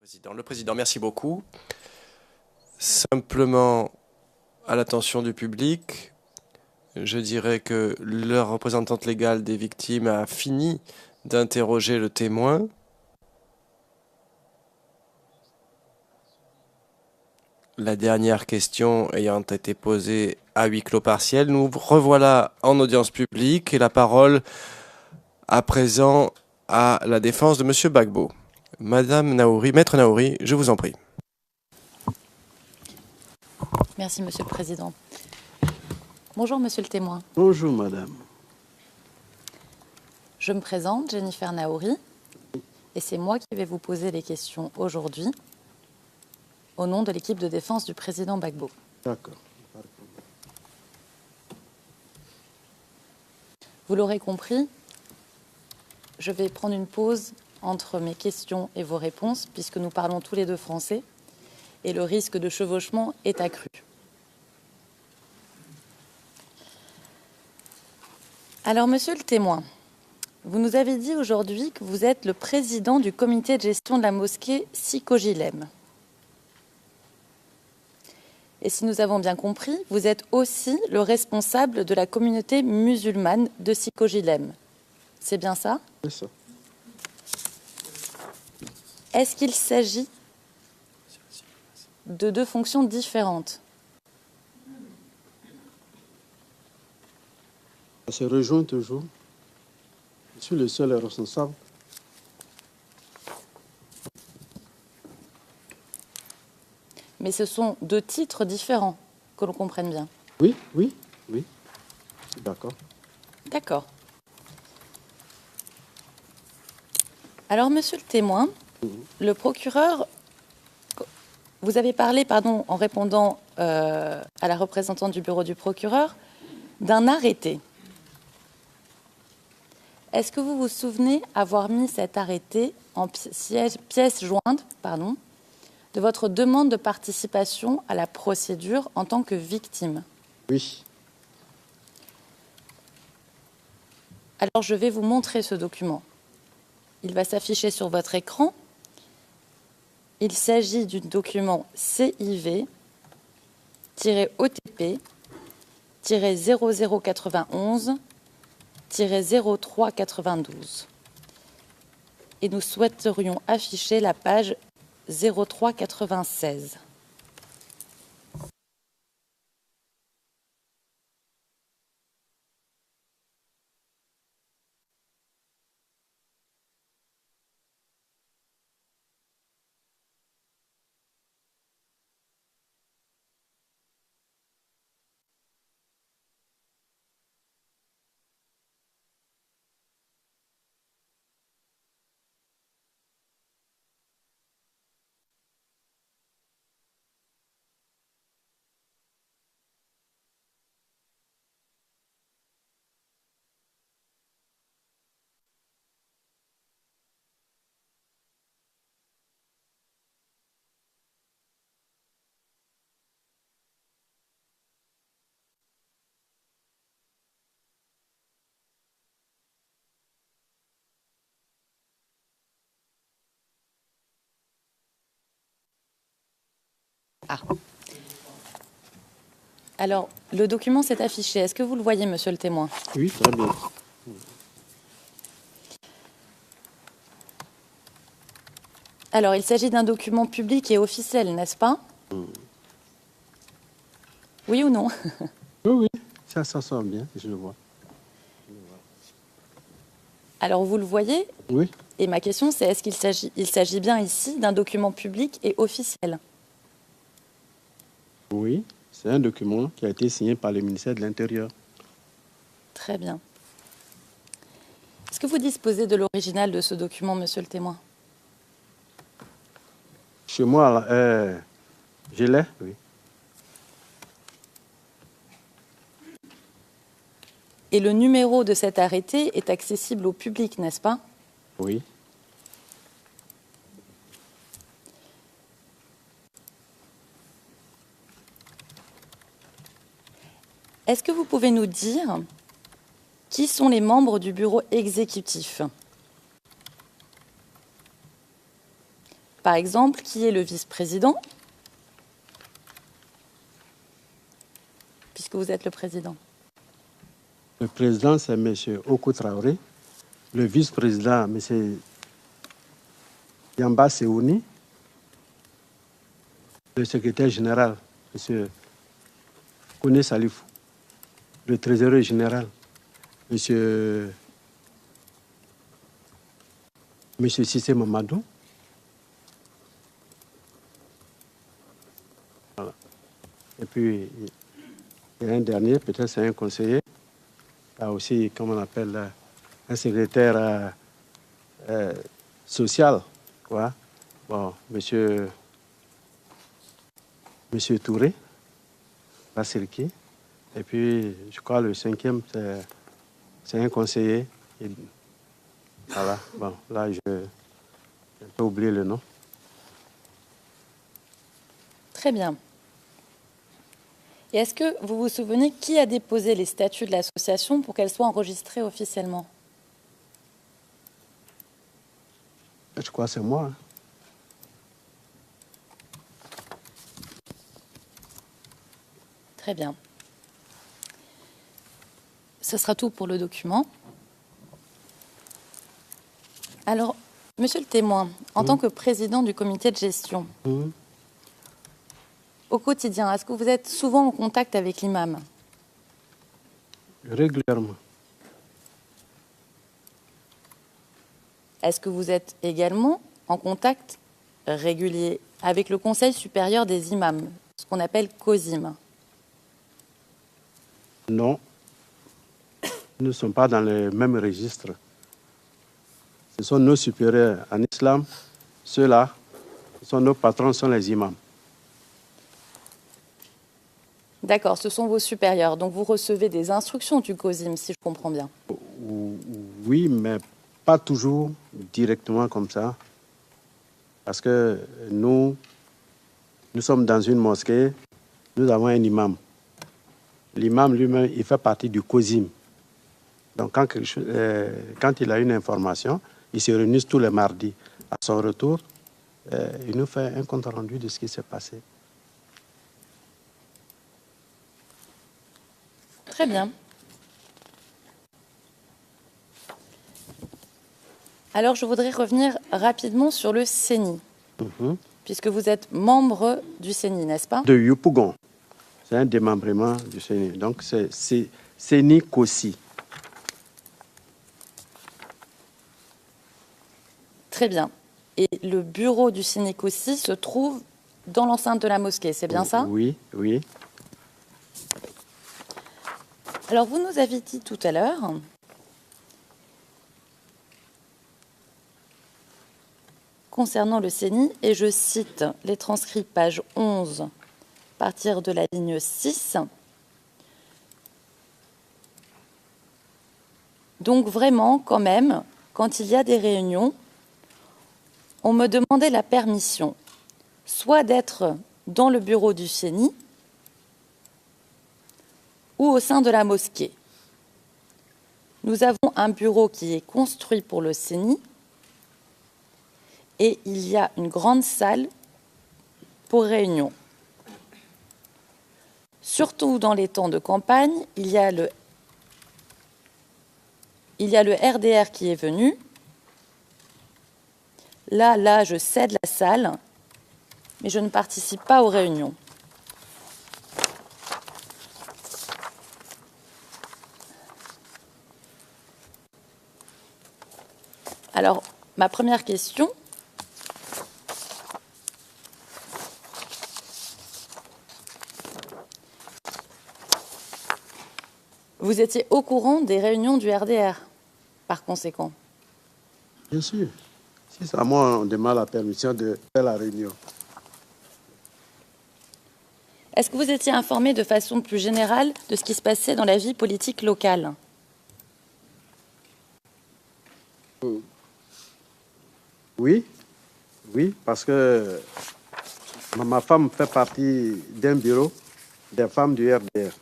Le président, merci beaucoup. Simplement, à l'attention du public, je dirais que la représentante légale des victimes a fini d'interroger le témoin. La dernière question ayant été posée à huis clos partiel, nous revoilà en audience publique et la parole à présent à la défense de Monsieur Gbagbo. Madame Naouri, Maître Naouri, je vous en prie. Merci, Monsieur le Président. Bonjour, Monsieur le témoin. Bonjour, Madame. Je me présente, Jennifer Naouri, et c'est moi qui vais vous poser les questions aujourd'hui au nom de l'équipe de défense du président Gbagbo. D'accord. Vous l'aurez compris, je vais prendre une pause entre mes questions et vos réponses, puisque nous parlons tous les deux français, et le risque de chevauchement est accru. Alors, Monsieur le témoin, vous nous avez dit aujourd'hui que vous êtes le président du comité de gestion de la mosquée Sikojilem. Et si nous avons bien compris, vous êtes aussi le responsable de la communauté musulmane de Sikojilem. C'est bien ça? C'est ça. Est-ce qu'il s'agit de deux fonctions différentes? Ça se rejoint toujours. Je suis le seul responsable. Mais ce sont deux titres différents, que l'on comprenne bien. Oui. D'accord. D'accord. Alors, monsieur le témoin, le procureur, vous avez parlé, en répondant à la représentante du bureau du procureur, d'un arrêté. Est-ce que vous vous souvenez avoir mis cet arrêté en pièce jointe, de votre demande de participation à la procédure en tant que victime? Oui. Alors, je vais vous montrer ce document. Il va s'afficher sur votre écran. Il s'agit du document CIV-OTP-0091-0392. Et nous souhaiterions afficher la page 0396. Ah. Alors, le document s'est affiché. Est-ce que vous le voyez, monsieur le témoin? Oui, très bien. Alors, il s'agit d'un document public et officiel, n'est-ce pas? Oui ou non? Oui, ça sent bien, je le vois. Alors, vous le voyez? Oui. Et ma question, c'est est-ce qu'il s'agit bien ici d'un document public et officiel? Oui, c'est un document qui a été signé par le ministère de l'Intérieur. Très bien. Est-ce que vous disposez de l'original de ce document, monsieur le témoin? Chez moi, je l'ai, oui. Et le numéro de cet arrêté est accessible au public, n'est-ce pas? Oui. Est-ce que vous pouvez nous dire qui sont les membres du bureau exécutif? Par exemple, qui est le vice-président? Puisque vous êtes le président. Le président, c'est M. Okou Traoré. Le vice-président, M. Yamba Seouni. Le secrétaire général, M. Kone Salifou. Le trésorier général, M. Sissé Mamadou. Voilà. Et puis, il y a un dernier, peut-être c'est un conseiller. Il y a aussi, comme on appelle, un secrétaire social. Quoi. Bon, monsieur Touré, Bassirki. Et puis, je crois le cinquième, c'est un conseiller. Et, voilà, bon, là, j'ai un peu oublié le nom. Très bien. Et est-ce que vous vous souvenez qui a déposé les statuts de l'association pour qu'elles soient enregistrées officiellement? Je crois que c'est moi. Hein. Très bien. Ce sera tout pour le document. Alors, monsieur le témoin, en tant que président du comité de gestion, au quotidien, est-ce que vous êtes souvent en contact avec l'imam? Régulièrement. Est-ce que vous êtes également en contact régulier avec le Conseil supérieur des imams, ce qu'on appelle COSIM? Non. Nous ne sommes pas dans le même registre. Ce sont nos supérieurs en islam. Ceux-là, ce sont nos patrons, ce sont les imams. D'accord, ce sont vos supérieurs. Donc vous recevez des instructions du COSIM, si je comprends bien. Oui, mais pas toujours directement comme ça. Parce que nous sommes dans une mosquée, nous avons un imam. L'imam lui-même, il fait partie du COSIM. Donc quand il a une information, il se réunit tous les mardis. À son retour, il nous fait un compte rendu de ce qui s'est passé. Très bien. Alors, je voudrais revenir rapidement sur le CENI, puisque vous êtes membre du CENI, n'est-ce pas? De Yopougon. C'est un démembrement du CENI. Donc, c'est CENI Kossi. Très bien. Et le bureau du CENI Kossi se trouve dans l'enceinte de la mosquée, c'est bien ça? Oui, oui. Alors, vous nous avez dit tout à l'heure concernant le CENI, et je cite les transcrits page 11, à partir de la ligne 6. Donc vraiment, quand même, quand il y a des réunions, on me demandait la permission, soit d'être dans le bureau du CENI ou au sein de la mosquée. Nous avons un bureau qui est construit pour le CENI et il y a une grande salle pour réunion. Surtout dans les temps de campagne, il y a le RDR qui est venu. Là, je cède la salle, mais je ne participe pas aux réunions. Alors, ma première question, vous étiez au courant des réunions du RDR, par conséquent? Bien sûr. Si c'est à moi, on demande la permission de faire la réunion. Est-ce que vous étiez informé de façon plus générale de ce qui se passait dans la vie politique locale? Oui, oui, parce que ma femme fait partie d'un bureau des femmes du RDR.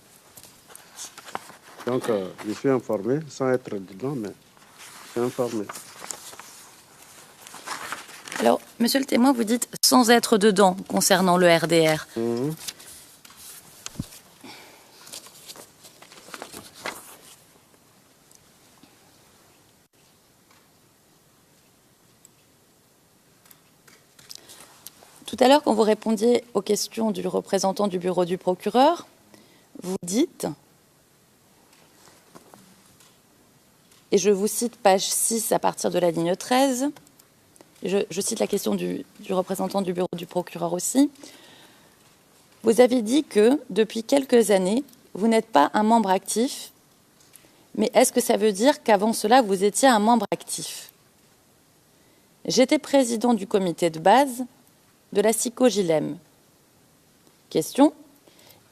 Donc, je suis informé, sans être dedans, mais je suis informé. Alors, monsieur le témoin, vous dites sans être dedans concernant le RDR. Tout à l'heure, quand vous répondiez aux questions du représentant du bureau du procureur, vous dites, et je vous cite page 6 à partir de la ligne 13, je cite la question du représentant du bureau du procureur aussi, vous avez dit que depuis quelques années, vous n'êtes pas un membre actif, mais est-ce que ça veut dire qu'avant cela, vous étiez un membre actif? J'étais président du comité de base de la SICO-GILEM. Question.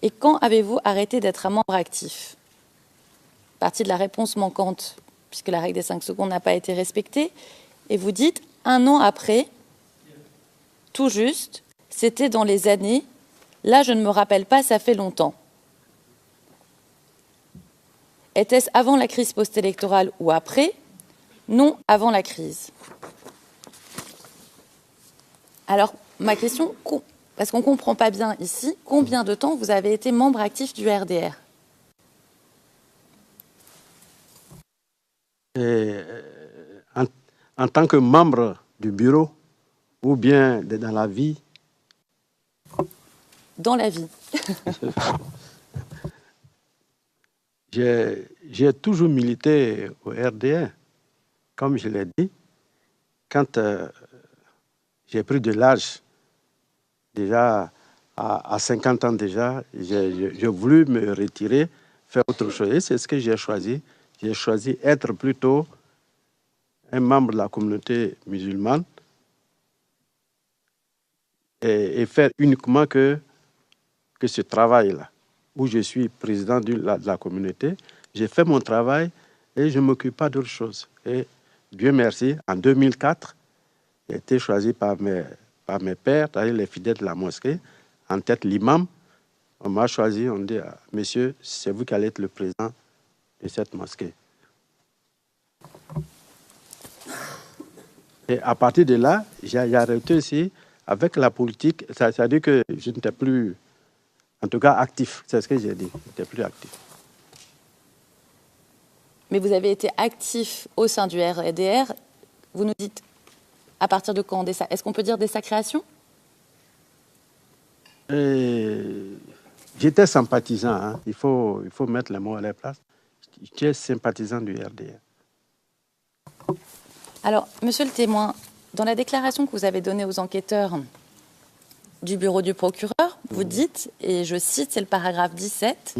Et quand avez-vous arrêté d'être un membre actif? Partie de la réponse manquante, puisque la règle des 5 secondes n'a pas été respectée. Et vous dites, 1 an après, tout juste, c'était dans les années, là je ne me rappelle pas, ça fait longtemps. Était-ce avant la crise post-électorale ou après? Non, avant la crise. Alors, ma question, parce qu'on ne comprend pas bien ici, combien de temps vous avez été membre actif du RDR? En tant que membre du bureau ou bien dans la vie? Dans la vie. J'ai toujours milité au RDR. Comme je l'ai dit, quand j'ai pris de l'âge, déjà à 50 ans déjà, j'ai voulu me retirer, faire autre chose. Et c'est ce que j'ai choisi. J'ai choisi être plutôt un membre de la communauté musulmane et faire uniquement que ce travail-là, où je suis président de la communauté. J'ai fait mon travail et je ne m'occupe pas d'autre chose. Et Dieu merci, en 2004, j'ai été choisi par mes pères, c'est-à-dire les fidèles de la mosquée, en tête l'imam. On m'a choisi, on dit, monsieur, c'est vous qui allez être le président de cette mosquée. Et à partir de là, j'ai arrêté aussi avec la politique. C'est-à-dire que je n'étais plus, en tout cas, actif. C'est ce que j'ai dit. Je n'étais plus actif. Mais vous avez été actif au sein du RDR. Vous nous dites, à partir de quand? Est-ce qu'on peut dire dès sa création? J'étais sympathisant. Hein. Il faut mettre les mots à la place. J'étais sympathisant du RDR. Alors, monsieur le témoin, dans la déclaration que vous avez donnée aux enquêteurs du bureau du procureur, vous dites, et je cite, c'est le paragraphe 17,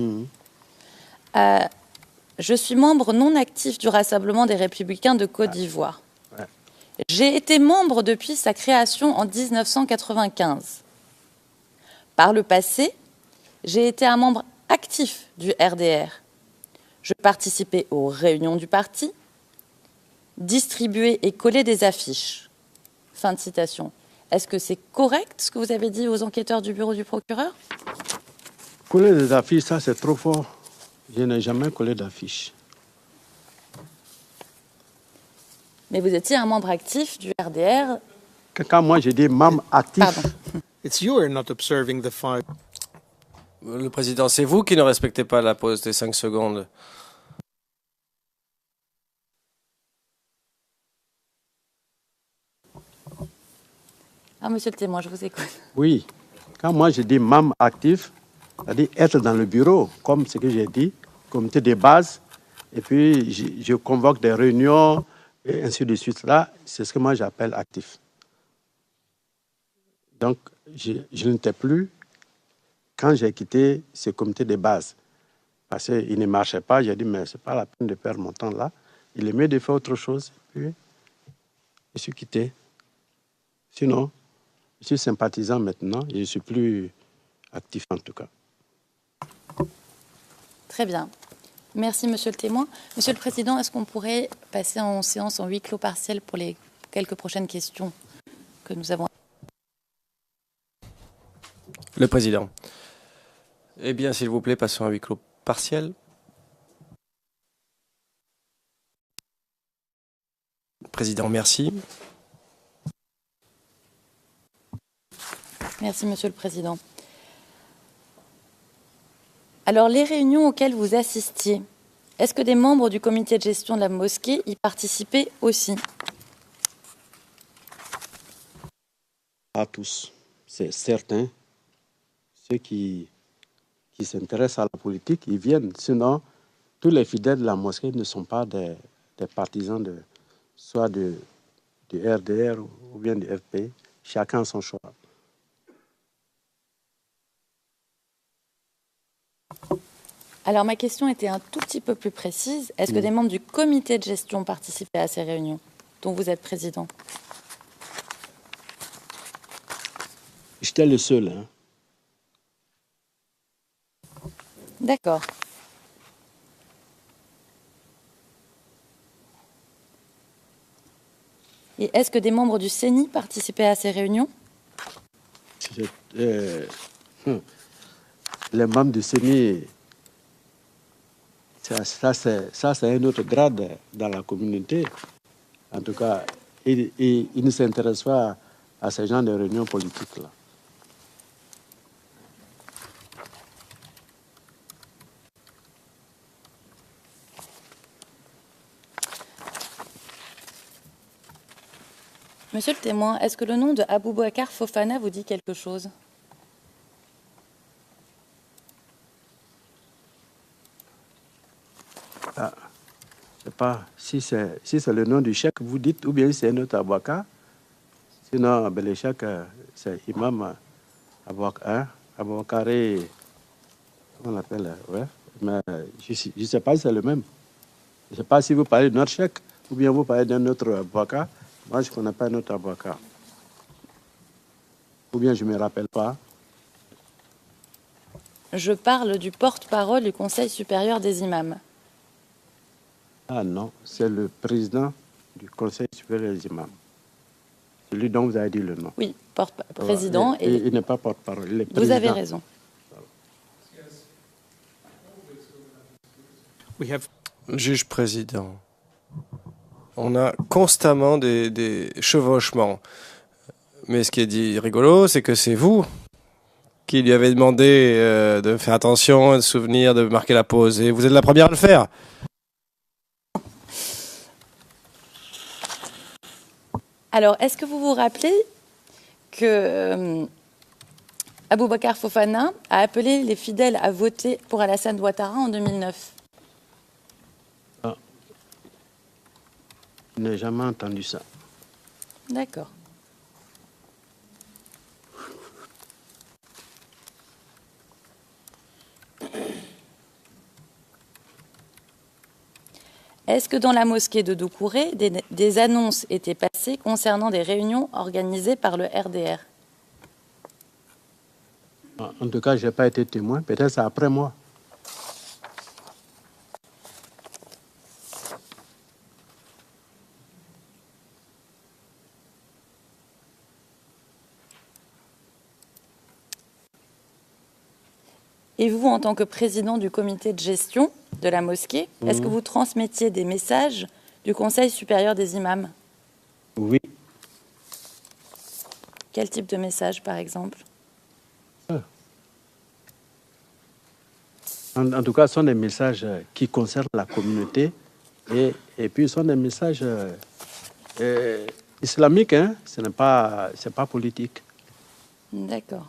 je suis membre non actif du Rassemblement des Républicains de Côte d'Ivoire. Ouais. J'ai été membre depuis sa création en 1995. Par le passé, j'ai été un membre actif du RDR. Je participais aux réunions du parti, distribuer et coller des affiches. Fin de citation. Est-ce que c'est correct ce que vous avez dit aux enquêteurs du bureau du procureur? Coller des affiches, ça c'est trop fort. Je n'ai jamais collé d'affiches. Mais vous étiez un membre actif du RDR. Quand moi je dis membre actif... Pardon. It's you are not observing the 5. Le président, c'est vous qui ne respectez pas la pause des 5 secondes. Ah, monsieur le témoin, je vous écoute. Oui. Quand moi je dis membre actif, c'est-à-dire être dans le bureau, comme ce que j'ai dit, comité de base, et puis je convoque des réunions, et ainsi de suite. Là, c'est ce que moi j'appelle actif. Donc, je n'étais plus quand j'ai quitté ce comité de base. Parce qu'il ne marchait pas, j'ai dit, mais ce n'est pas la peine de perdre mon temps là. Il est mieux de faire autre chose. Et puis, je suis quitté. Sinon, je suis sympathisant maintenant et je ne suis plus actif en tout cas. Très bien. Merci, monsieur le témoin. Monsieur le président, est-ce qu'on pourrait passer en séance en huis clos partiel pour les quelques prochaines questions que nous avons? Le président. Eh bien, s'il vous plaît, passons à huis clos partiel. Président, merci. Merci, Monsieur le Président. Alors, les réunions auxquelles vous assistiez, est-ce que des membres du comité de gestion de la mosquée y participaient aussi? Pas tous, c'est certain. Ceux qui s'intéressent à la politique, ils viennent. Sinon, tous les fidèles de la mosquée ne sont pas des partisans soit du RDR ou bien du FP. Chacun son choix. Alors, ma question était un tout petit peu plus précise. Est-ce que des membres du comité de gestion participaient à ces réunions dont vous êtes président? J'étais le seul. Hein. D'accord. Et est-ce que des membres du CENI participaient à ces réunions? Les membres du CENI, ça c'est un autre grade dans la communauté. En tout cas, ils ne s'intéressent pas à ce genre de réunions politiques-là. Monsieur le témoin, est-ce que le nom de Aboubacar Fofana vous dit quelque chose? Ah, je sais pas si c'est le nom du cheikh, vous dites, ou bien c'est un autre Aboubacar. Sinon, ben, le cheikh, c'est Imam Aboubacaré, comment on l'appelle, ouais. Mais je ne sais pas si c'est le même. Je ne sais pas si vous parlez de notre cheikh, ou bien vous parlez d'un autre Aboubacar. Moi, je ne connais pas un autre Aboubacar. Ou bien je ne me rappelle pas. Je parle du porte-parole du Conseil supérieur des imams. Ah non, c'est le président du Conseil supérieur des imams. Celui dont vous avez dit le nom. Oui, président. Et il n'est pas porte-parole, il est président. Vous avez raison. We have Juge président. On a constamment des chevauchements. Mais ce qui est dit rigolo, c'est que c'est vous qui lui avez demandé de faire attention, de se souvenir, de marquer la pause. Et vous êtes la première à le faire. Alors, est-ce que vous vous rappelez que Aboubacar Fofana a appelé les fidèles à voter pour Alassane Ouattara en 2009? Ah. Je n'ai jamais entendu ça. D'accord. Est-ce que dans la mosquée de Doucouré, des annonces étaient passées concernant des réunions organisées par le RDR? En tout cas, je n'ai pas été témoin. Peut-être c'est après moi. Et vous, en tant que président du comité de gestion de la mosquée, est-ce que vous transmettiez des messages du Conseil supérieur des imams? Oui. Quel type de message, par exemple? En tout cas, ce sont des messages qui concernent la communauté et puis ce sont des messages islamiques, hein? C'est pas politique. D'accord.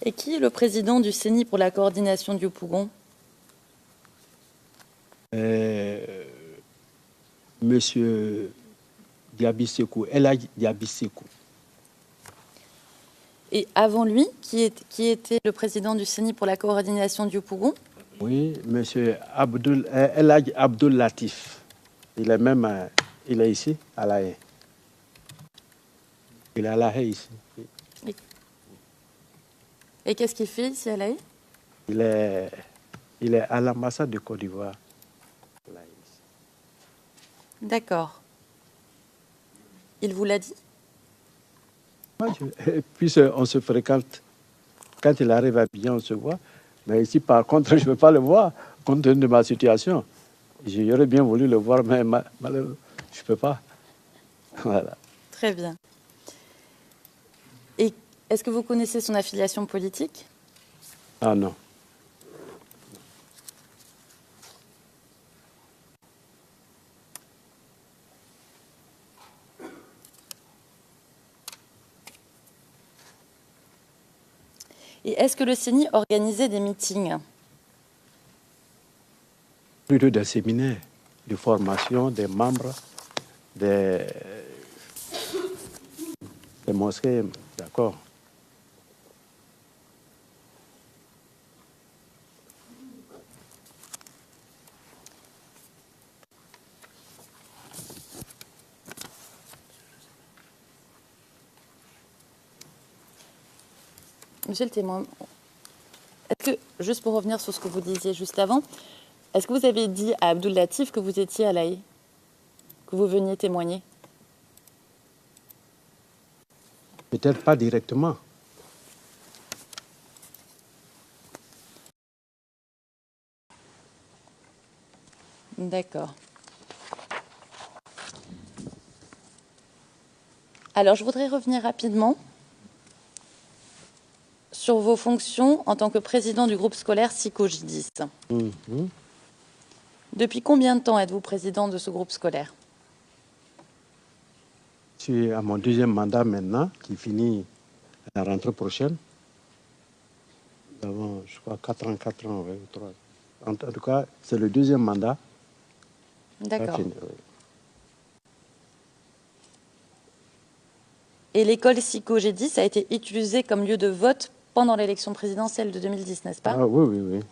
Et qui est le président du CENI pour la coordination du Pougon? Monsieur Diaby-Sékou, Elhadji Diaby-Sékou. Et avant lui, qui était le président du CENI pour la coordination du Pougon? Oui, monsieur Elhadji Abdoul Latif. Il est ici, à La Haye. Il est à La Haye ici. Et qu'est-ce qu'il fait ici à La Haye? Il est à l'ambassade de Côte d'Ivoire. D'accord. Il vous l'a dit? Et puis on se fréquente. Quand il arrive à Abidjan, on se voit. Mais ici, par contre, je ne peux pas le voir, compte tenu de ma situation. J'aurais bien voulu le voir, mais malheureusement, je ne peux pas. Voilà. Très bien. Et est-ce que vous connaissez son affiliation politique? Ah non. Et est-ce que le CENI organisait des meetings? Plutôt des séminaires de formation des membres des, des mosquées, d'accord. Monsieur le témoin, est-ce que, juste pour revenir sur ce que vous disiez juste avant, est-ce que vous avez dit à Abdoul Latif que vous étiez à l'AI, que vous veniez témoigner? Peut-être pas directement. D'accord. Alors, je voudrais revenir rapidement sur vos fonctions en tant que président du groupe scolaire SICO-J10. Mhm. Depuis combien de temps êtes-vous président de ce groupe scolaire? Je suis à mon deuxième mandat maintenant, qui finit à la rentrée prochaine. Nous avons, je crois, 4 ans, ouais, ou 3. En tout cas, c'est le deuxième mandat. D'accord. Fini, oui. Et l'école SICO-J10 a été utilisée comme lieu de vote pendant l'élection présidentielle de 2010, n'est-ce pas? Ah oui, oui, oui.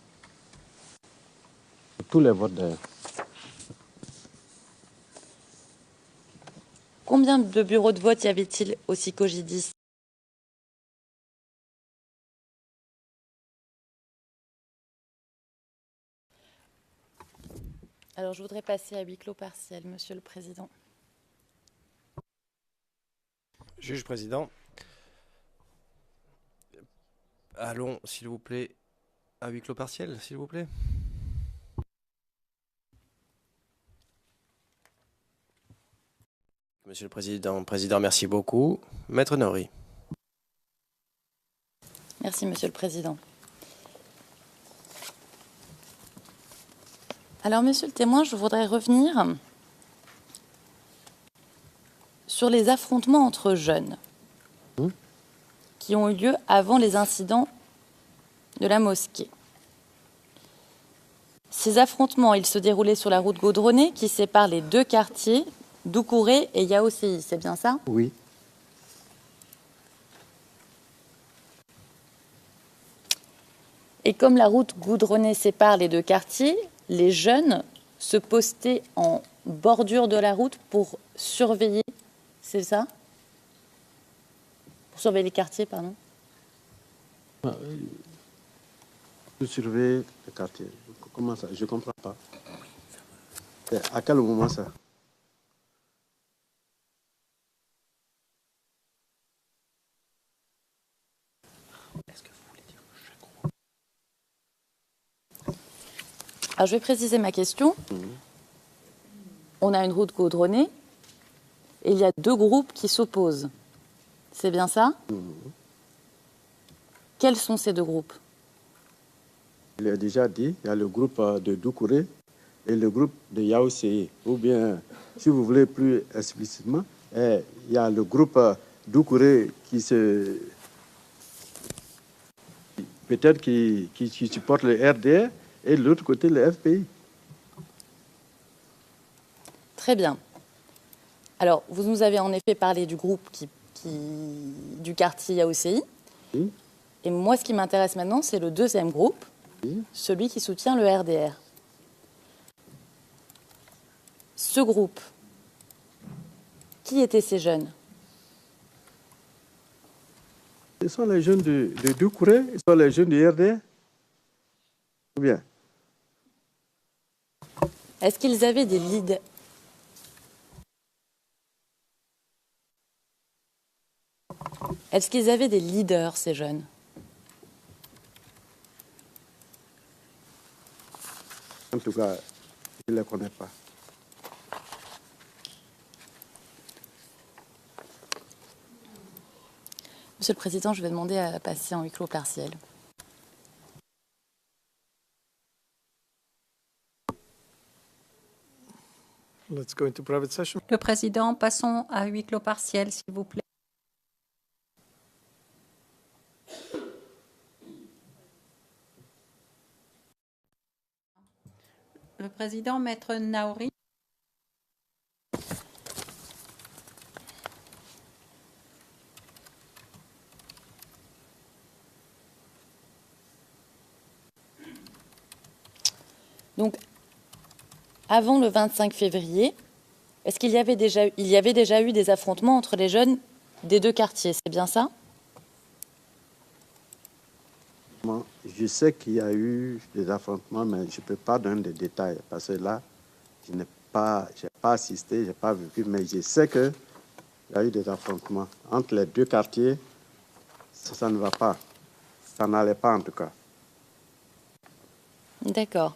Tous les votes d'ailleurs. Combien de bureaux de vote y avait-il au SICO-J10? Alors, je voudrais passer à huis clos partiel, Monsieur le Président. Juge président, allons, s'il vous plaît, à huis clos partiel, s'il vous plaît. Monsieur le Président, merci beaucoup. Maître Nori. Merci, Monsieur le Président. Alors, Monsieur le témoin, je voudrais revenir sur les affrontements entre jeunes qui ont eu lieu avant les incidents de la mosquée. Ces affrontements, ils se déroulaient sur la route goudronnée qui sépare les deux quartiers, Doucouré et Yaocéi, c'est bien ça? Oui. Et comme la route goudronnée sépare les deux quartiers, les jeunes se postaient en bordure de la route pour surveiller, c'est ça? Pour surveiller les quartiers, pardon. Vous surveillez le quartier. Comment ça? Je ne comprends pas. À quel moment ça? Alors, je vais préciser ma question. On a une route goudronnée et il y a deux groupes qui s'opposent. C'est bien ça? Quels sont ces deux groupes? Il a déjà dit, il y a le groupe de Doucouré et le groupe de Yaocéi. Ou bien, si vous voulez plus explicitement, il y a le groupe Doucouré qui se... peut-être qui supporte le RDR et de l'autre côté le FPI. Très bien. Alors, vous nous avez en effet parlé du groupe du quartier Yaocéi. Oui. Et moi, ce qui m'intéresse maintenant, c'est le deuxième groupe, Oui. celui qui soutient le RDR. Ce groupe, qui étaient ces jeunes? Ce sont les jeunes de Doucouré, ce sont les jeunes du RDR. Ou bien? Est-ce qu'ils avaient des leaders? Est-ce qu'ils avaient des leaders, ces jeunes? En tout cas, je ne les connais pas. Monsieur le Président, je vais demander à passer en huis clos partiel. Let's go into private session. Le Président, passons à huis clos partiel, s'il vous plaît. Le Président, Maître Naouri. Donc, avant le 25 février, est-ce qu'il y avait déjà eu des affrontements entre les jeunes des deux quartiers? C'est bien ça? Je sais qu'il y a eu des affrontements, mais je ne peux pas donner des détails parce que là, je n'ai pas assisté, je n'ai pas vécu, mais je sais qu'il y a eu des affrontements entre les deux quartiers. Ça ne va pas. Ça n'allait pas en tout cas. D'accord.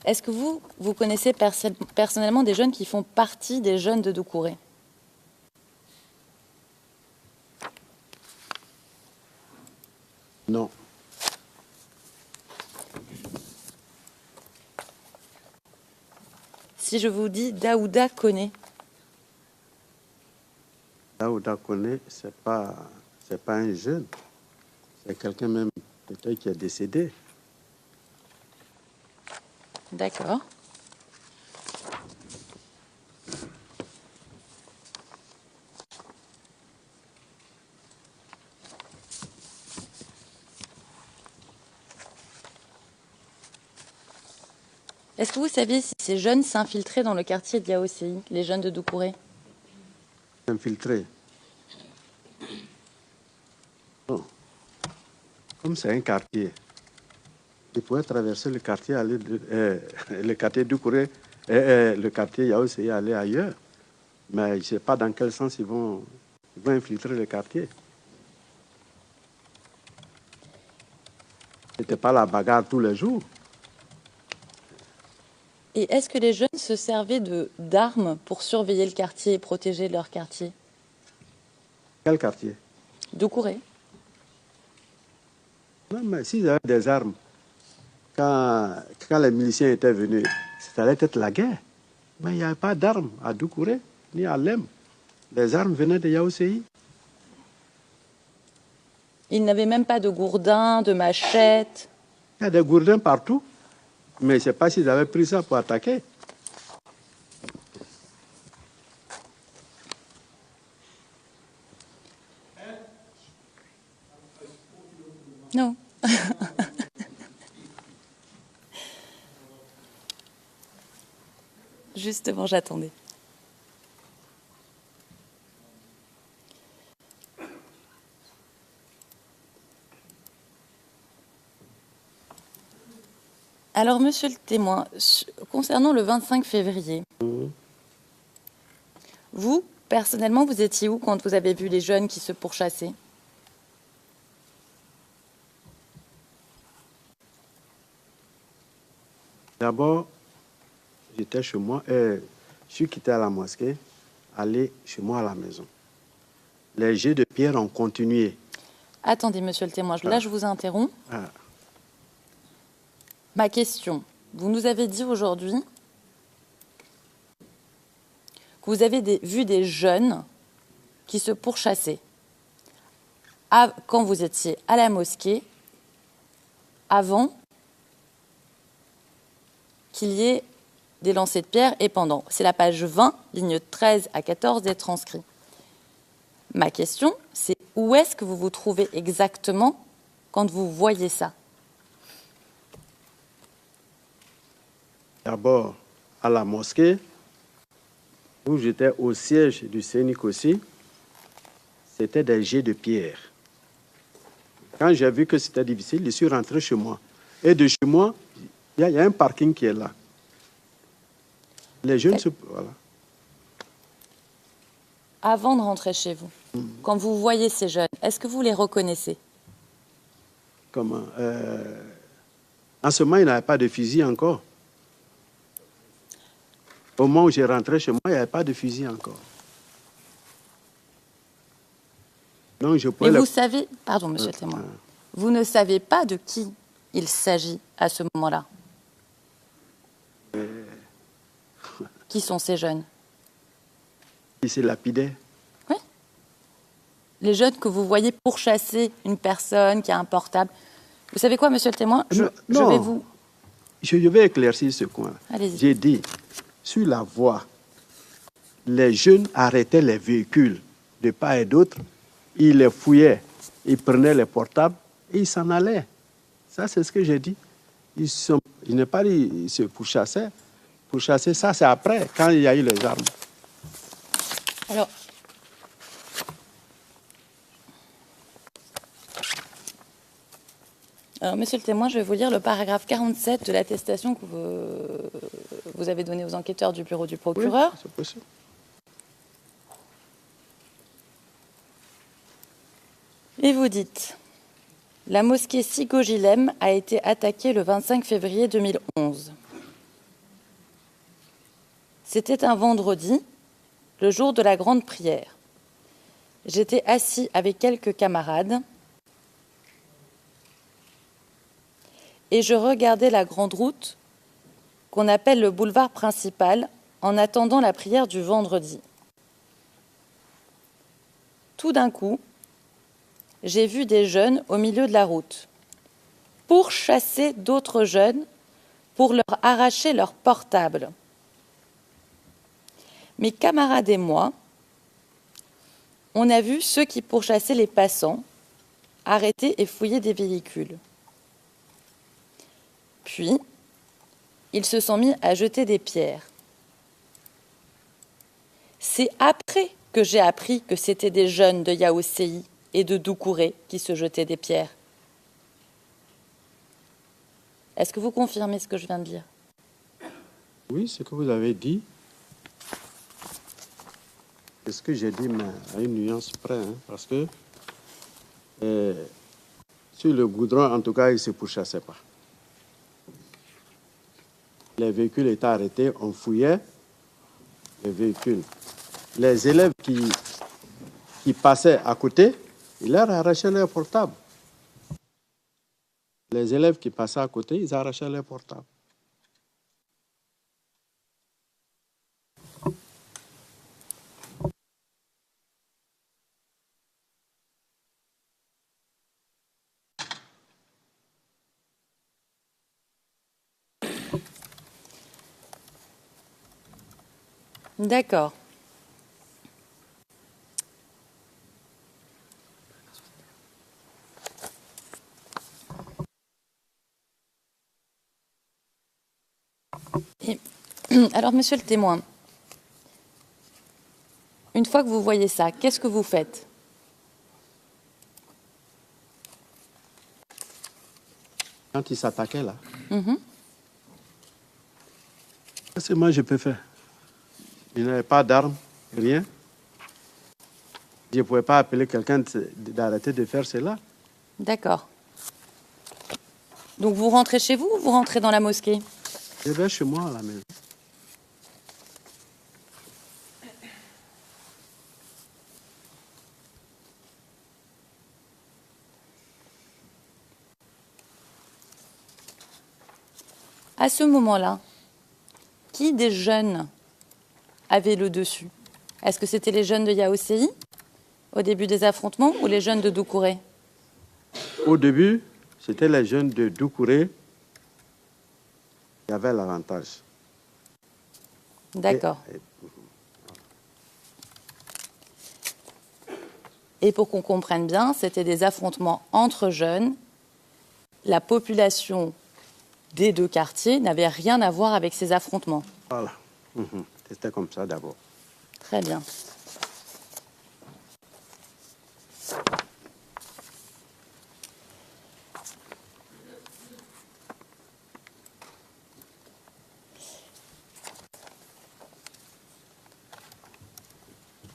Est-ce que vous connaissez personnellement des jeunes qui font partie des jeunes de Doucouré? Non. Si je vous dis Daouda Koné. Daouda Koné, c'est pas un jeune. C'est quelqu'un même peut-être qui est décédé. D'accord. Est-ce que vous saviez si ces jeunes s'infiltraient dans le quartier de Yaocéi, les jeunes de Doucouré? Infiltré. Non. Comme c'est un quartier, ils pouvaient traverser le quartier, aller le quartier Doucouré, le quartier Yaocéi, aller ailleurs. Mais je ne sais pas dans quel sens ils vont infiltrer le quartier. Ce n'était pas la bagarre tous les jours. Et est-ce que les jeunes se servaient d'armes pour surveiller le quartier et protéger leur quartier? Quel quartier? Doucouré. Non, mais s'ils avaient des armes, quand les miliciens étaient venus, ça allait être la guerre. Mais il n'y avait pas d'armes à Doucouré, ni à Lem. Les armes venaient de Yaocéi. Ils n'avaient même pas de gourdins, de machettes. Il y a des gourdins partout. Mais je ne sais pas s'ils avaient pris ça pour attaquer. Non. Justement, j'attendais. Alors, monsieur le témoin, concernant le 25 février, vous, personnellement, vous étiez où quand vous avez vu les jeunes qui se pourchassaient? D'abord, j'étais chez moi et je suis quitté à la mosquée, allé chez moi à la maison. Les jets de pierre ont continué. Attendez, monsieur le témoin, là je vous interromps. Ah. Ma question, vous nous avez dit aujourd'hui que vous avez vu des jeunes qui se pourchassaient quand vous étiez à la mosquée, avant qu'il y ait des lancers de pierre et pendant. C'est la page 20, ligne 13 à 14 des transcrits. Ma question, c'est où est-ce que vous vous trouvez exactement quand vous voyez ça? D'abord, à la mosquée, où j'étais au siège du CENIC aussi, c'était des jets de pierre. Quand j'ai vu que c'était difficile, je suis rentré chez moi. Et de chez moi, il y a un parking qui est là. Les jeunes voilà. Avant de rentrer chez vous, quand vous voyez ces jeunes, est-ce que vous les reconnaissez? comment en ce moment, il n'y avait pas de fusil encore. Au moment où j'ai rentré chez moi, il n'y avait pas de fusil encore. Donc, je Mais vous savez, pardon, monsieur le témoin, vous ne savez pas de qui il s'agit à ce moment-là. Qui sont ces jeunes? Qui s'est lapidé? Oui. Les jeunes que vous voyez pourchasser une personne qui a un portable. Vous savez quoi, monsieur le témoin? Je vais vous... Je vais éclaircir ce coin. Allez-y. J'ai dit, sur la voie, les jeunes arrêtaient les véhicules de part et d'autre, ils les fouillaient, ils prenaient les portables et ils s'en allaient. Ça, c'est ce que j'ai dit. Il n'est pas dit ils se pourchassaient. Pourchasser, ça, c'est après, quand il y a eu les armes. Alors, monsieur le témoin, je vais vous lire le paragraphe 47 de l'attestation que vous avez donnée aux enquêteurs du bureau du procureur. Oui, c'est possible. Et vous dites, la mosquée Sigo-Gilem a été attaquée le 25 février 2011. C'était un vendredi, le jour de la grande prière. J'étais assis avec quelques camarades et je regardais la grande route qu'on appelle le boulevard principal en attendant la prière du vendredi. Tout d'un coup, j'ai vu des jeunes au milieu de la route pourchasser d'autres jeunes pour leur arracher leur portable. Mes camarades et moi, on a vu ceux qui pourchassaient les passants arrêter et fouiller des véhicules. Puis, ils se sont mis à jeter des pierres. C'est après que j'ai appris que c'était des jeunes de Yaoséi et de Doucouré qui se jetaient des pierres. Est-ce que vous confirmez ce que je viens de dire? Oui, ce que vous avez dit, c'est ce que j'ai dit, mais à une nuance près, hein, parce que sur le goudron, en tout cas, ils ne se pourchassaient pas. Les véhicules étaient arrêtés, on fouillait les véhicules. Les élèves qui passaient à côté, ils leur arrachaient leur portable. Les élèves qui passaient à côté, ils arrachaient leur portable. D'accord. Alors, monsieur le témoin, une fois que vous voyez ça, qu'est-ce que vous faites? Quand ils s'attaquaient là, qu'est-ce que moi je peux faire? Il n'avait pas d'armes, rien. Je ne pouvais pas appeler quelqu'un d'arrêter de faire cela. D'accord. Donc vous rentrez chez vous ou vous rentrez dans la mosquée? Je vais chez moi à la maison. À ce moment-là, qui des jeunes avait le dessus? Est-ce que c'était les jeunes de Yaoséi au début des affrontements ou les jeunes de Doucouré? Au début, c'était les jeunes de Doucouré qui avaient l'avantage. D'accord. Et pour qu'on comprenne bien, c'était des affrontements entre jeunes. La population des deux quartiers n'avait rien à voir avec ces affrontements. Voilà. C'était comme ça d'abord. Très bien.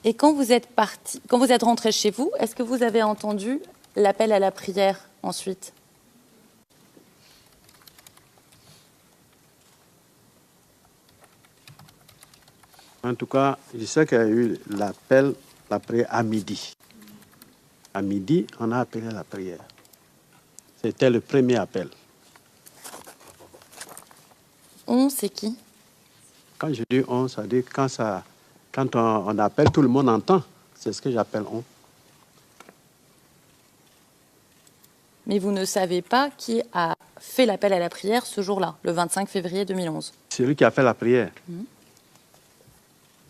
Et quand vous êtes rentré chez vous, est-ce que vous avez entendu l'appel à la prière ensuite? En tout cas, je sais qu'il y a eu l'appel, la prière à midi. À midi, on a appelé la prière. C'était le premier appel. On, c'est qui? Quand je dis on, ça veut dire quand on appelle, tout le monde entend. C'est ce que j'appelle on. Mais vous ne savez pas qui a fait l'appel à la prière ce jour-là, le 25 février 2011. Celui qui a fait la prière.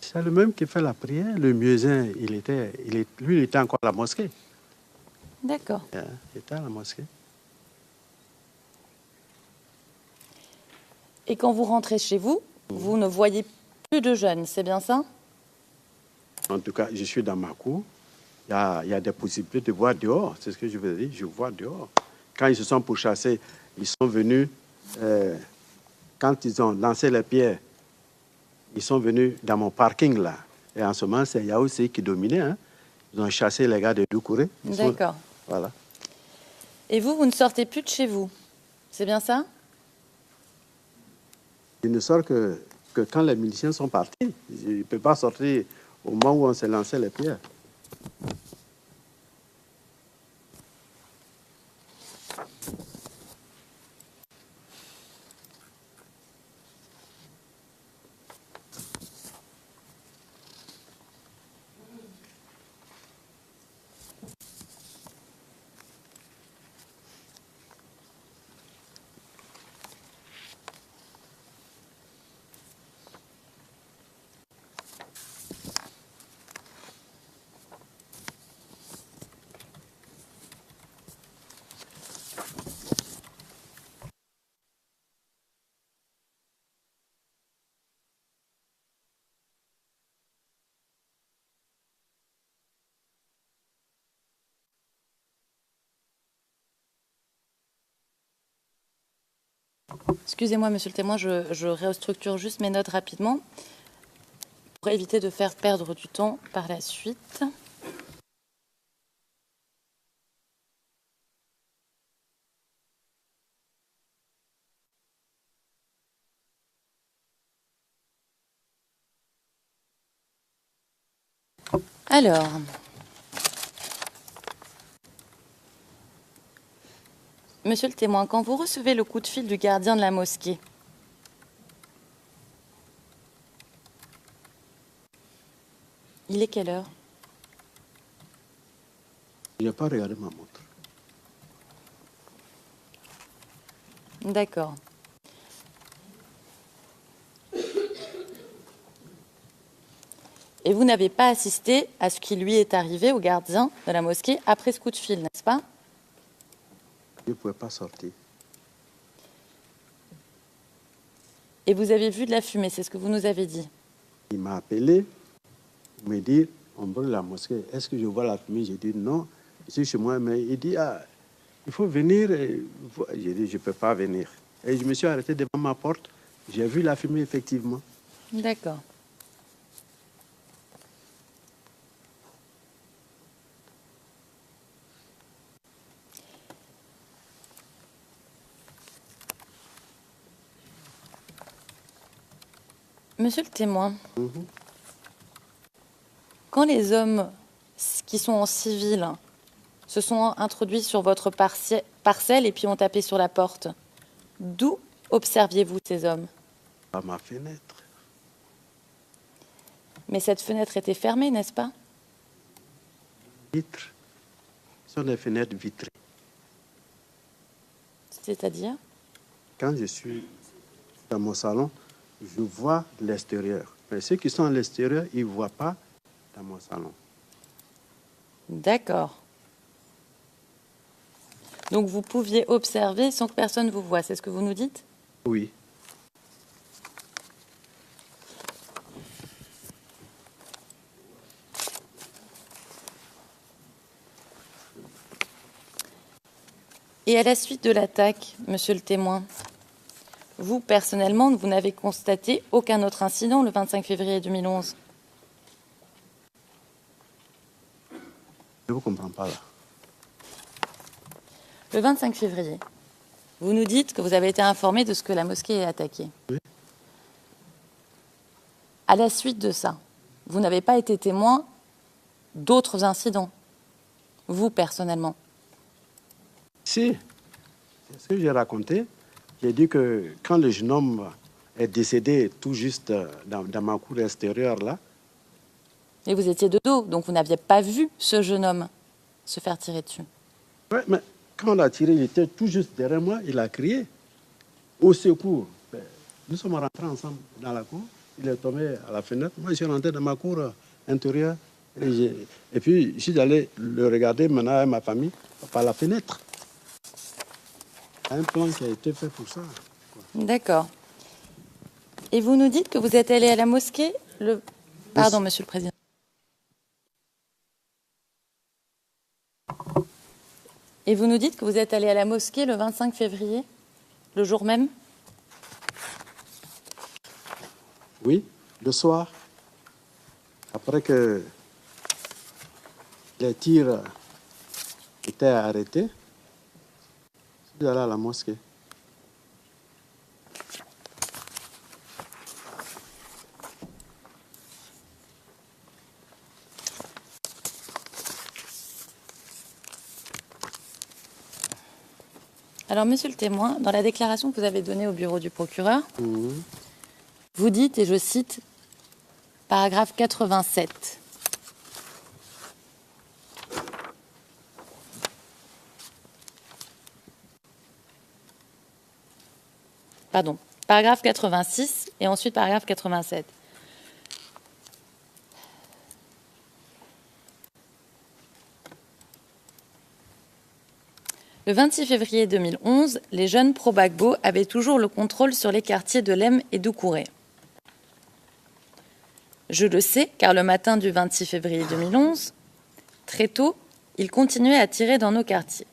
C'est le même qui fait la prière. Le muezzin, lui, il était encore à la mosquée. D'accord. Il était à la mosquée. Et quand vous rentrez chez vous, vous ne voyez plus de jeunes, c'est bien ça? En tout cas, je suis dans ma cour. Il y a des possibilités de voir dehors. C'est ce que je veux dire. Je vois dehors. Quand ils se sont pourchassés, ils sont venus, quand ils ont lancé les pierres, ils sont venus dans mon parking là. Et en ce moment, c'est Yaoussi qui dominait. Hein. Ils ont chassé les gars de Doucouré. D'accord. Voilà. Et vous ne sortez plus de chez vous, c'est bien ça? Il ne sort que quand les miliciens sont partis. Je ne peux pas sortir au moment où on s'est lancé les pierres. Excusez-moi, monsieur le témoin, je restructure juste mes notes rapidement pour éviter de faire perdre du temps par la suite. Alors, monsieur le témoin, quand vous recevez le coup de fil du gardien de la mosquée, il est quelle heure? Je n'ai pas regardé ma montre. D'accord. Et vous n'avez pas assisté à ce qui lui est arrivé au gardien de la mosquée après ce coup de fil, n'est-ce pas? Je ne pouvais pas sortir. Et vous avez vu de la fumée, c'est ce que vous nous avez dit. Il m'a appelé pour me dire, on brûle la mosquée. Est-ce que je vois la fumée? J'ai dit non, je suis chez moi. Mais il dit, il faut venir. J'ai dit, je ne peux pas venir. Et je me suis arrêté devant ma porte. J'ai vu la fumée, effectivement. D'accord. Monsieur le témoin, quand les hommes qui sont en civil se sont introduits sur votre parcelle et puis ont tapé sur la porte, d'où observiez-vous ces hommes? À ma fenêtre. Mais cette fenêtre était fermée, n'est-ce pas? Vitres. Ce sont des fenêtres vitrées. C'est-à-dire? Quand je suis dans mon salon, je vois l'extérieur. Mais ceux qui sont à l'extérieur, ils ne voient pas dans mon salon. D'accord. Donc vous pouviez observer sans que personne vous voie, c'est ce que vous nous dites? Oui. Et à la suite de l'attaque, monsieur le témoin, vous, personnellement, vous n'avez constaté aucun autre incident le 25 février 2011? Je ne vous comprends pas là. Le 25 février, vous nous dites que vous avez été informé de ce que la mosquée est attaquée. Oui. À la suite de ça, vous n'avez pas été témoin d'autres incidents, vous personnellement? Si, c'est ce que j'ai raconté. J'ai dit que quand le jeune homme est décédé tout juste dans ma cour extérieure, là, Et vous étiez de dos, donc vous n'aviez pas vu ce jeune homme se faire tirer dessus. ouais, mais quand on l'a tiré, il était tout juste derrière moi, il a crié au secours. Ben, nous sommes rentrés ensemble dans la cour, il est tombé à la fenêtre, moi je suis rentré dans ma cour intérieure, et puis je suis allé le regarder maintenant avec ma famille par la fenêtre. Il y a un plan qui a été fait pour ça. D'accord. Et vous nous dites que vous êtes allé à la mosquée le... Pardon, Monsieur le Président. Et vous nous dites que vous êtes allé à la mosquée le 25 février, le jour même? Oui, le soir, après que les tirs étaient arrêtés, je suis allé à la mosquée. Alors, Monsieur le témoin, dans la déclaration que vous avez donnée au bureau du procureur, vous dites, et je cite, paragraphe 87. Pardon, paragraphe 86 et ensuite paragraphe 87. Le 26 février 2011, les jeunes pro-Gbagbo avaient toujours le contrôle sur les quartiers de Lem et d'Oukouré. Je le sais, car le matin du 26 février 2011, très tôt, ils continuaient à tirer dans nos quartiers.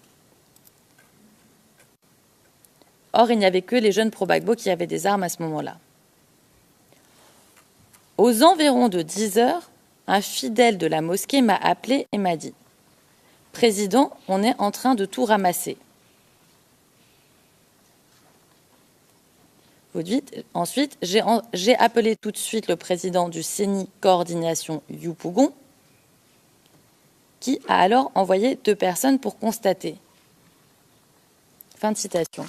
Or, il n'y avait que les jeunes pro-Gbagbo qui avaient des armes à ce moment-là. Aux environs de 10 heures, un fidèle de la mosquée m'a appelé et m'a dit « Président, on est en train de tout ramasser. » Vous dites, ensuite, j'ai appelé tout de suite le président du CENI Coordination Yopougon, qui a alors envoyé 2 personnes pour constater. Fin de citation.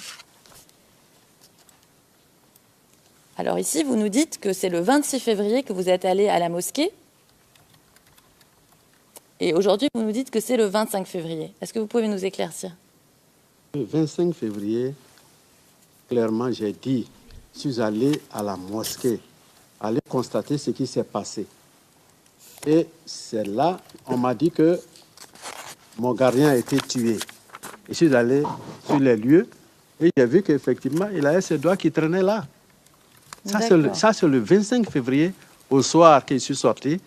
Alors ici, vous nous dites que c'est le 26 février que vous êtes allé à la mosquée. Et aujourd'hui, vous nous dites que c'est le 25 février. Est-ce que vous pouvez nous éclaircir? Le 25 février, clairement, j'ai dit, je suis allé à la mosquée, aller constater ce qui s'est passé. Et c'est là, on m'a dit que mon gardien a été tué. Je suis allé sur les lieux et j'ai vu qu'effectivement, il avait ses doigts qui traînaient là. Ça, c'est le 25 février, au soir que je suis sorti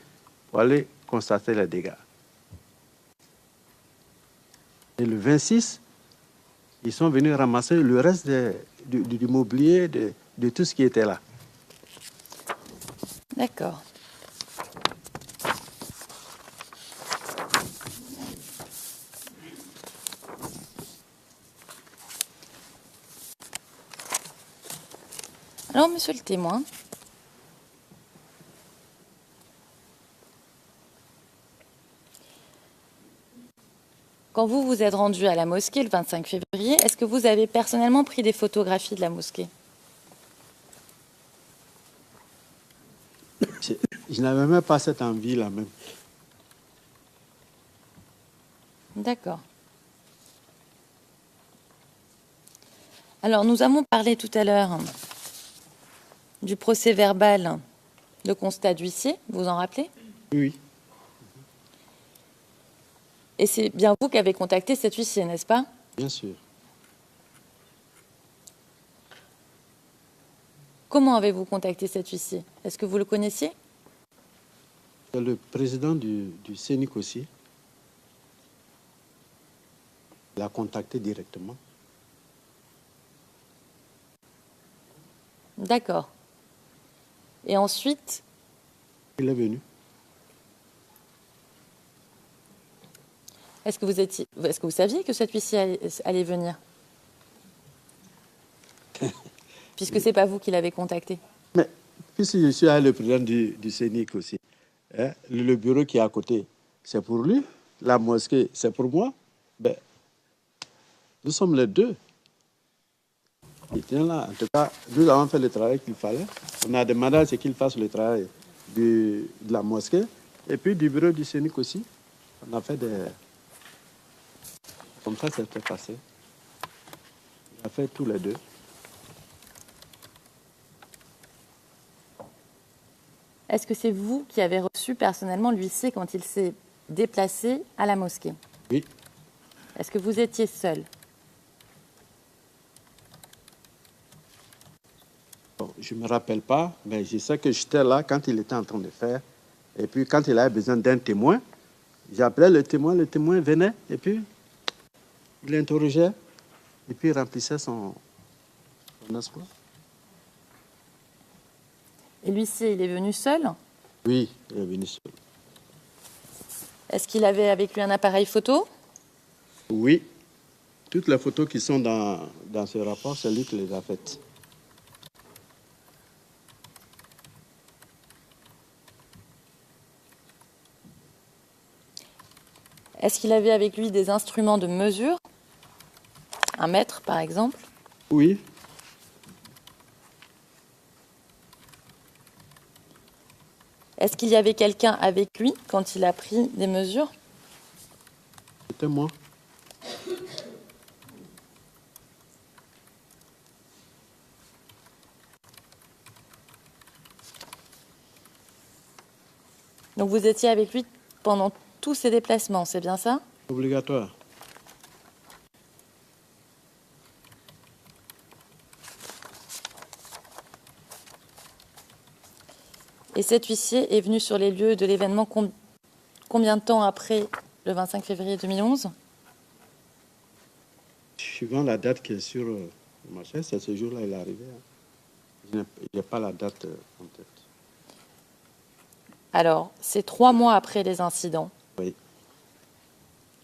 pour aller constater les dégâts. Et le 26, ils sont venus ramasser le reste du mobilier, de tout ce qui était là. D'accord. Alors, monsieur le témoin, quand vous vous êtes rendu à la mosquée le 25 février, est-ce que vous avez personnellement pris des photographies de la mosquée? Je n'avais même pas cette envie-là même. D'accord. Alors, nous avons parlé tout à l'heure du procès verbal de constat d'huissier, vous vous en rappelez? Oui. Et c'est bien vous qui avez contacté cet huissier, n'est-ce pas? Bien sûr. Comment avez-vous contacté cet huissier? Est-ce que vous le connaissiez? C'est le président du CENIC aussi. Il a contacté directement. D'accord. Et ensuite, Il est venu. est-ce que vous saviez que cet huissier allait venir? Puisque ce n'est pas vous qui l'avez contacté. Mais Puisque je suis avec le président du CENIC aussi, hein, le bureau qui est à côté, c'est pour lui. La mosquée, c'est pour moi. Ben, nous sommes les deux. Il tient là. En tout cas, nous avons fait le travail qu'il fallait. On a demandé à ce qu'il fasse le travail de la mosquée et puis du bureau du CENIC aussi. On a fait des... Comme ça, c'était passé. On a fait tous les deux. Est-ce que c'est vous qui avez reçu personnellement l'huissier quand il s'est déplacé à la mosquée? Oui. Est-ce que vous étiez seul? Bon, je ne me rappelle pas, mais je sais que j'étais là quand il était en train de faire. Et puis, quand il avait besoin d'un témoin, j'appelais le témoin venait, et puis il interrogeait, et puis il remplissait son espoir. Et l'huissier, il est venu seul? Oui, il est venu seul. Est-ce qu'il avait avec lui un appareil photo? Oui, toutes les photos qui sont dans ce rapport, c'est lui qui les a faites. Est-ce qu'il avait avec lui des instruments de mesure? Un mètre, par exemple? Oui. Est-ce qu'il y avait quelqu'un avec lui quand il a pris des mesures? C'était moi. Donc vous étiez avec lui pendant tous ses déplacements, c'est bien ça? Obligatoire. Et cet huissier est venu sur les lieux de l'événement combien de temps après le 25 février 2011? Suivant la date qui est sur le marché, c'est ce jour-là il est arrivé. Je n'ai pas la date en tête. Alors, c'est 3 mois après les incidents. Oui.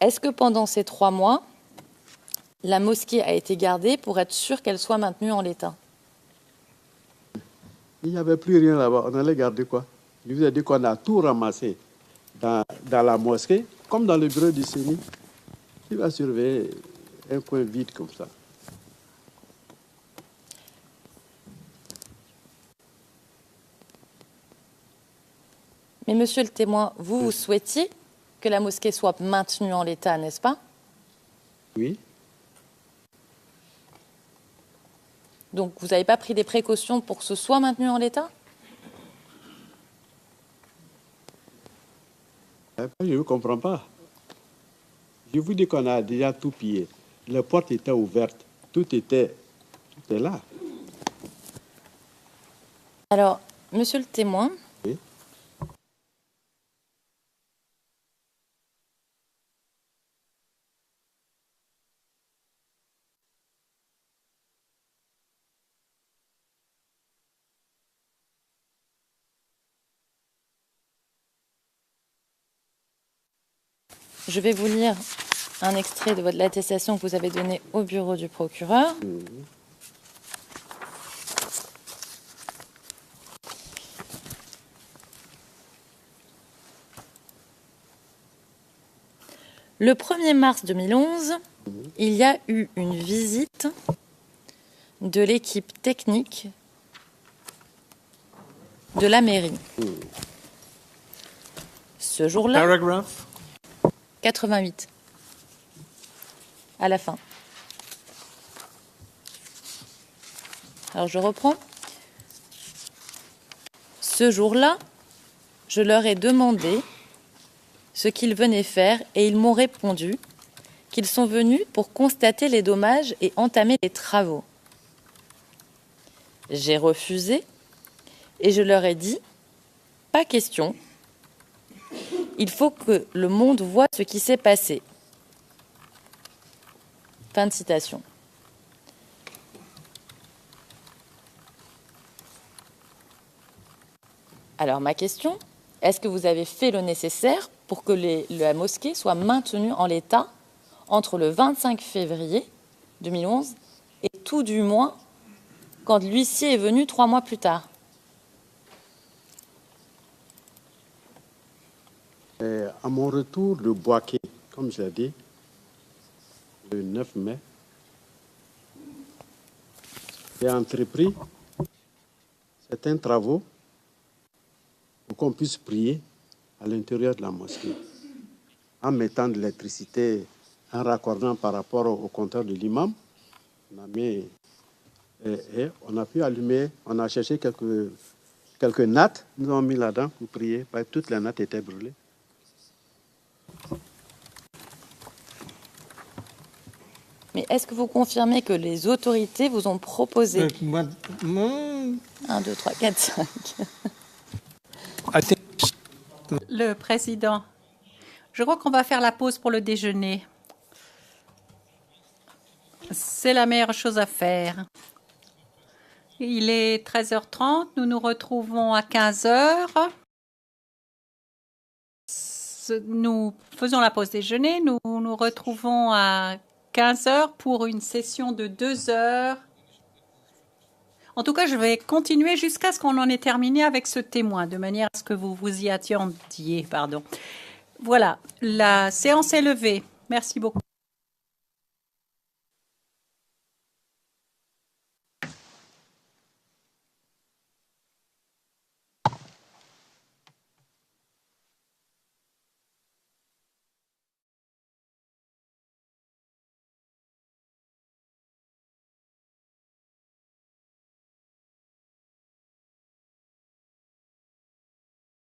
Est-ce que pendant ces 3 mois, la mosquée a été gardée pour être sûre qu'elle soit maintenue en l'état? Il n'y avait plus rien là-bas. On allait garder quoi? Je vous ai dit qu'on a tout ramassé dans la mosquée, comme dans le bureau du CENI. Il va surveiller un coin vide comme ça. Mais monsieur le témoin, vous souhaitiez que la mosquée soit maintenue en l'état, n'est-ce pas? Oui. Donc vous n'avez pas pris des précautions pour que ce soit maintenu en l'état? Je ne comprends pas. Je vous dis qu'on a déjà tout pillé. Les portes étaient ouvertes. Tout est là. Alors, monsieur le témoin, Oui. je vais vous lire un extrait de l'attestation que vous avez donnée au bureau du procureur. Le 1er mars 2011, il y a eu une visite de l'équipe technique de la mairie. Ce jour-là, Paragraph 88, à la fin. Alors je reprends. Ce jour-là, je leur ai demandé ce qu'ils venaient faire et ils m'ont répondu qu'ils sont venus pour constater les dommages et entamer les travaux. J'ai refusé et je leur ai dit « Pas question, il faut que le monde voie ce qui s'est passé. » Fin de citation. Alors ma question, est-ce que vous avez fait le nécessaire pour que la mosquée soit maintenue en l'état entre le 25 février 2011 et tout du moins quand l'huissier est venu 3 mois plus tard? À mon retour de Boaké, comme je l'ai dit, le 9 mai, j'ai entrepris certains travaux pour qu'on puisse prier à l'intérieur de la mosquée, en mettant de l'électricité, en raccordant par rapport au compteur de l'imam. On a pu allumer, on a cherché quelques nattes, nous avons mis là-dedans pour prier, parce que toutes les nattes étaient brûlées. Mais est-ce que vous confirmez que les autorités vous ont proposé 1, 2, 3, 4, 5 Le président, je crois qu'on va faire la pause pour le déjeuner. C'est la meilleure chose à faire. Il est 13h30, nous nous retrouvons à 15h. Nous faisons la pause déjeuner, nous nous retrouvons à 15h pour une session de 2 heures. En tout cas, je vais continuer jusqu'à ce qu'on en ait terminé avec ce témoin, de manière à ce que vous vous y attendiez. Voilà, la séance est levée. Merci beaucoup.